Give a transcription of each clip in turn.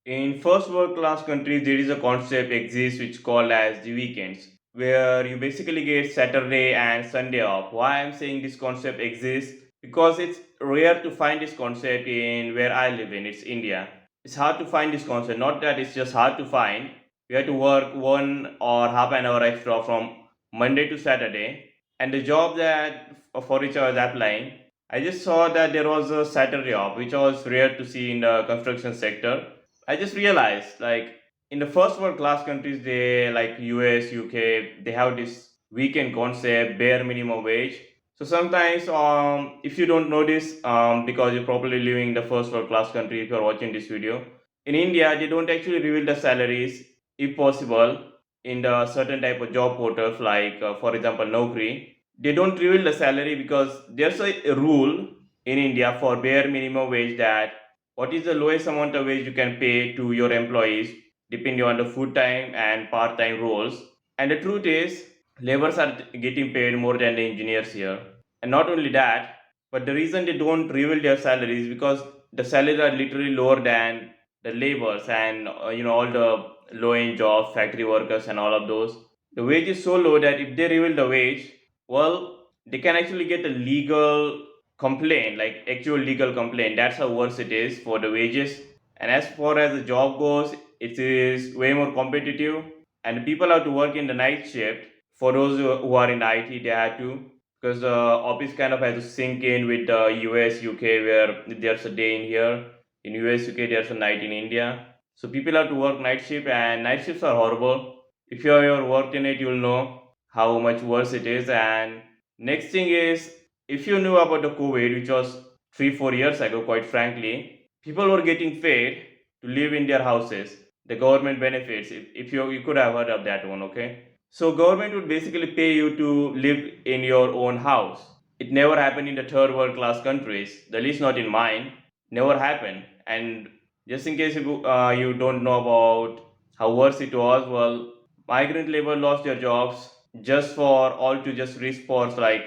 In first world class countries, there is a concept exists which called as the weekends, where you basically get Saturday and Sunday off. Why I'm saying this concept exists? Because it's rare to find this concept in where I live in. It's India. It's hard to find this concept. Not that it's just hard to find. You have to work 1 or half an hour extra from Monday to Saturday. And the job that for which I was applying, I just saw that there was a Saturday off, which was rare to see in the construction sector. I just realized, like in the first world class countries, they like US, UK, they have this weekend concept, bare minimum wage. So sometimes, if you don't know this, because you're probably living in the first world class country, if you're watching this video, in India, they don't actually reveal the salaries, if possible, in the certain type of job portals, like for example, Naukri. They don't reveal the salary because there's a rule in India for bare minimum wage that what is the lowest amount of wage you can pay to your employees depending on the full time and part time roles. And the truth is, laborers are getting paid more than the engineers here. And not only that, but the reason they don't reveal their salaries because the salaries are literally lower than the laborers and all the low end jobs, factory workers, and all of those. The wage is so low that if they reveal the wage, well, they can actually get a legal complaint, like actual legal complaint. That's how worse it is for the wages. And as far as the job goes, it is way more competitive, and people have to work in the night shift. For those who are in IT, they have to, because the office kind of has to sync in with the US, UK, where there's a day in here. In US, UK, there's a night in India. So people have to work night shift, and night shifts are horrible. If you have ever worked in it, you'll know how much worse it is. And next thing is, if you knew about the COVID, which was 3 4 years ago, quite frankly, people were getting paid to live in their houses. The government benefits. If you could have heard of that one, okay? So government would basically pay you to live in your own house. It never happened in the third world class countries. The least not in mine. Never happened. And just in case you don't know about how worse it was, well, migrant labor lost their jobs just for all to just risk for like,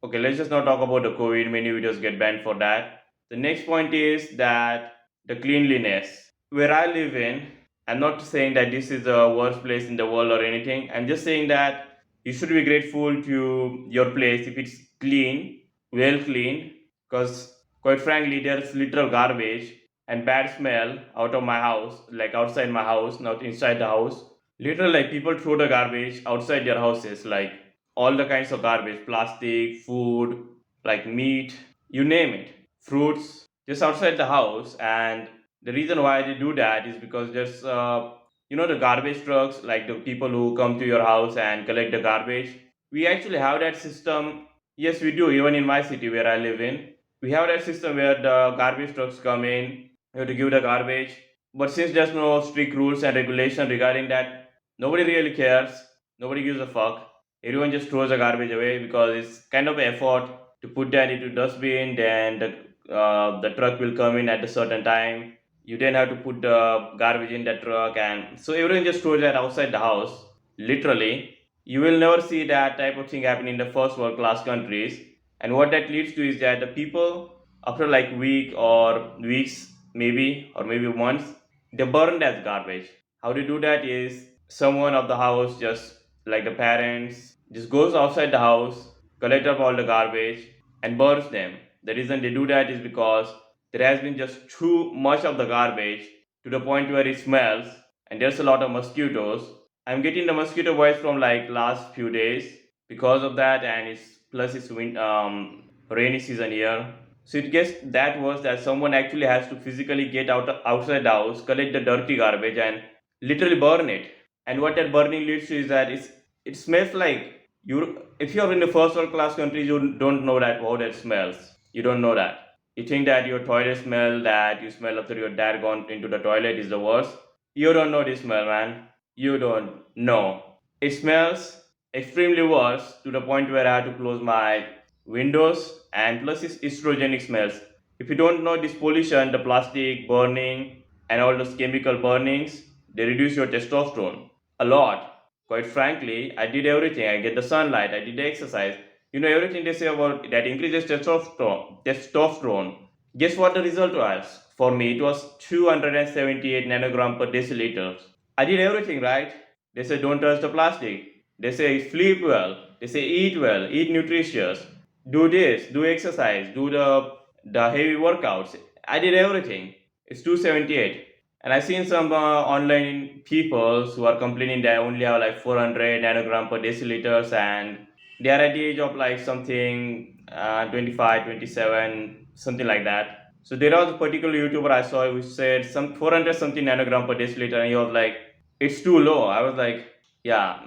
okay, let's just not talk about the COVID. Many videos get banned for that. The next point is that the cleanliness. Where I live in, I'm not saying that this is the worst place in the world or anything. I'm just saying that you should be grateful to your place if it's clean, well clean, because quite frankly, there's literal garbage and bad smell out of my house, like outside my house, not inside the house. Literally, like people throw the garbage outside their houses, like all the kinds of garbage, plastic, food, like meat, you name it, fruits, just outside the house. And the reason why they do that is because there's the garbage trucks, like the people who come to your house and collect the garbage. We actually have that system. Yes, we do. Even in my city where I live in, we have that system where the garbage trucks come in. You have to give the garbage. But since there's no strict rules and regulation regarding that, nobody really cares. Nobody gives a fuck. Everyone just throws the garbage away because it's kind of an effort to put that into dustbin. Then the truck will come in at a certain time. You then have to put the garbage in the truck, and so everyone just throws that outside the house. Literally, you will never see that type of thing happen in the first world class countries. And what that leads to is that the people, after like week or weeks, maybe or maybe months, they burn that garbage. How they do that is someone of the house, just like the parents, just goes outside the house, collect up all the garbage, and burns them. The reason they do that is because there has been just too much of the garbage to the point where it smells, and there's a lot of mosquitoes. I'm getting the mosquito bites from like last few days because of that, and it's rainy season here. So it gets that worse that someone actually has to physically get outside the house, collect the dirty garbage, and literally burn it. And what that burning leads to is that it smells like you. If you're in the first world class countries, you don't know that how that smells. You don't know that. You think that your toilet smell, that you smell after your dad gone into the toilet, is the worst. You don't know this smell, man. You don't know. It smells extremely worse to the point where I had to close my windows, and plus it's estrogenic smells. If you don't know this pollution, the plastic burning and all those chemical burnings, they reduce your testosterone a lot. Quite frankly, I did everything. I get the sunlight, I did the exercise. You know everything they say about that increases testosterone. Guess what the result was? for me, it was 278 nanogram per deciliter. I did everything right. They say don't touch the plastic. They say sleep well. They say eat well, eat nutritious, do this, do exercise, do the heavy workouts. I did everything. It's 278. And I've seen some online people who are complaining they only have like 400 nanogram per deciliters and they are at the age of like something 25, 27, something like that. So there was a particular YouTuber I saw who said some 400 something nanogram per deciliter, and he was like, "It's too low." I was like, "Yeah,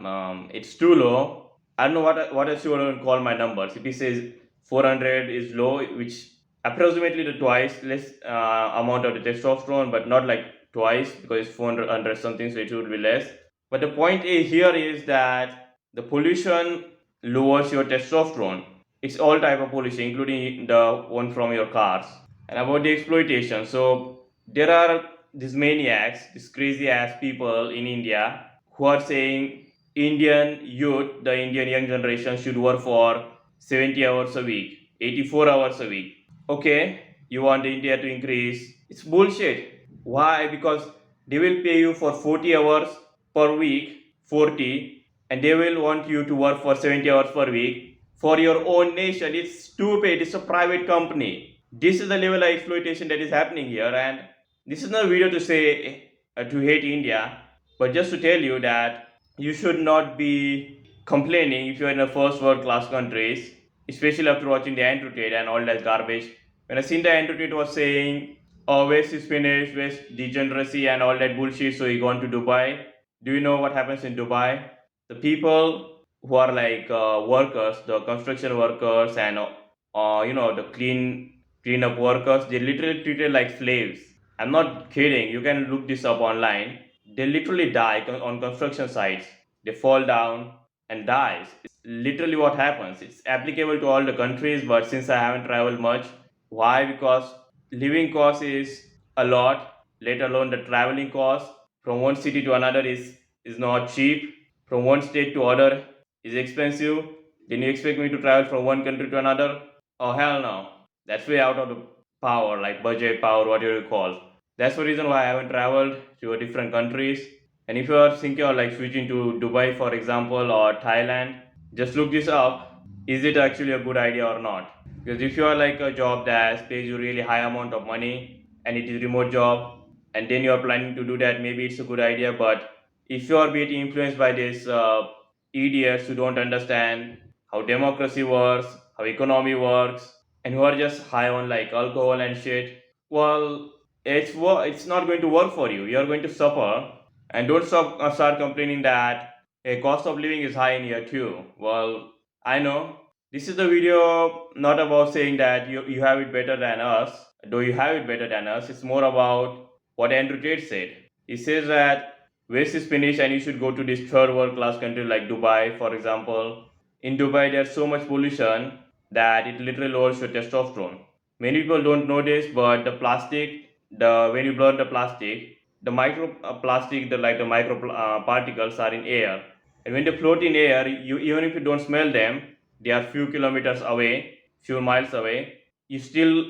it's too low." I don't know what else you want to call my numbers. If he says 400 is low, which approximately the twice less amount of the testosterone, but not like twice because it's 400 something, so it would be less. But the point here is that the pollution lowers your testosterone. It's all type of pollution, including the one from your cars. And about the exploitation, so there are these maniacs, these crazy ass people in India who are saying Indian youth, the Indian young generation should work for 70 hours a week, 84 hours a week. Okay, you want India to increase? It's bullshit. Why? Because they will pay you for 40 hours per week, 40, and they will want you to work for 70 hours per week for your own nation. It's stupid. It's a private company. This is the level of exploitation that is happening here, and this is not a video to say to hate India, but just to tell you that you should not be complaining if you're in a first world class countries, especially after watching the Andrew Tate and all that garbage. When I seen the Andrew Tate was saying, "Oh, West is finished, West degeneracy and all that bullshit," so he gone to Dubai. Do you know what happens in Dubai? The people who are like workers, the construction workers and the cleanup workers, they literally treated like slaves. I'm not kidding. You can look this up online. They literally die on construction sites. They fall down and dies. It's literally what happens. It's applicable to all the countries, but since I haven't traveled much, why? Because living cost is a lot. Let alone the traveling cost from one city to another is not cheap. From one state to other is expensive. Then you expect me to travel from one country to another? Oh hell no. That's way out of the power, like budget power, whatever you call. That's the reason why I haven't traveled to different countries. And if you are thinking of like switching to Dubai, for example, or Thailand, just look this up. Is it actually a good idea or not? Because if you are like a job that pays you really high amount of money and it is remote job, and then you are planning to do that, maybe it's a good idea. But if you are being influenced by these idiots who don't understand how democracy works, how economy works, and who are just high on like alcohol and shit, well, it's not going to work for you. You are going to suffer, and don't start complaining that a cost of living is high in here too. Well, I know this is the video not about saying that you have it better than us, though you have it better than us. It's more about what Andrew Tate said. He says that waste is finished and you should go to this third world class country like Dubai, for example. In Dubai, there's so much pollution that it literally lowers your testosterone. Many people don't know this, but the plastic, the when you burn the plastic, the micro plastic, the micro particles are in air, and when they float in air, you even if you don't smell them, they are few kilometers away, few miles away. You still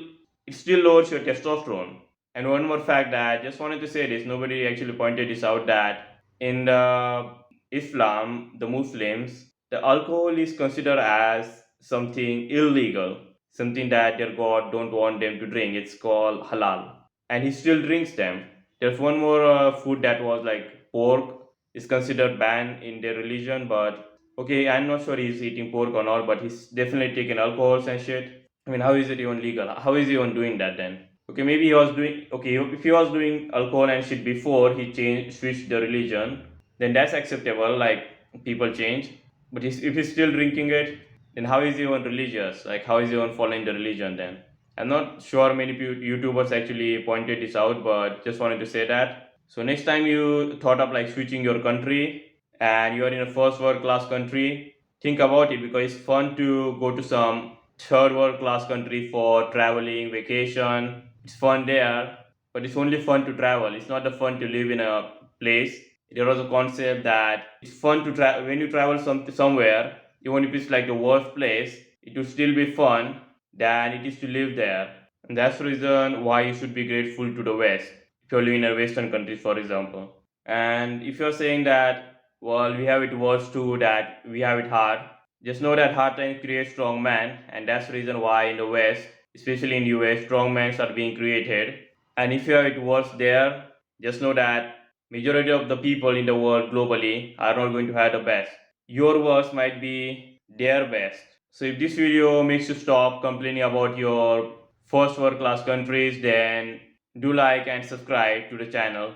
it still lowers your testosterone. And one more fact that I just wanted to say this, nobody actually pointed this out that in the Islam, the Muslims, the alcohol is considered as something illegal, something that their God don't want them to drink. It's called halal, and he still drinks them. There's one more food that was like pork is considered banned in their religion, but okay, I'm not sure he's eating pork or not, but he's definitely taking alcohols and shit. I mean, how is it even legal? How is he even doing that then? Okay, maybe he was doing okay. If he was doing alcohol and shit before he changed switched the religion, then that's acceptable. Like people change, but if he's still drinking it, then how is he even religious? Like how is he even following the religion then? I'm not sure many YouTubers actually pointed this out, but just wanted to say that. So next time you thought of like switching your country and you are in a first world class country, think about it because it's fun to go to some third world class country for traveling, vacation. It's fun there, but it's only fun to travel. It's not the fun to live in a place. There was a concept that it's fun to travel when you travel somewhere, even if it's like the worst place, it will still be fun than it is to live there. And that's the reason why you should be grateful to the West if you're living in a Western countries, for example. And if you're saying that, well, we have it worse too, that we have it hard, just know that hard times create strong men, and that's the reason why in the West, especially in the US, strong men are being created. And if you have it worse there, just know that majority of the people in the world globally are not going to have the best. Your worst might be their best. So if this video makes you stop complaining about your first world class countries, then do like and subscribe to the channel.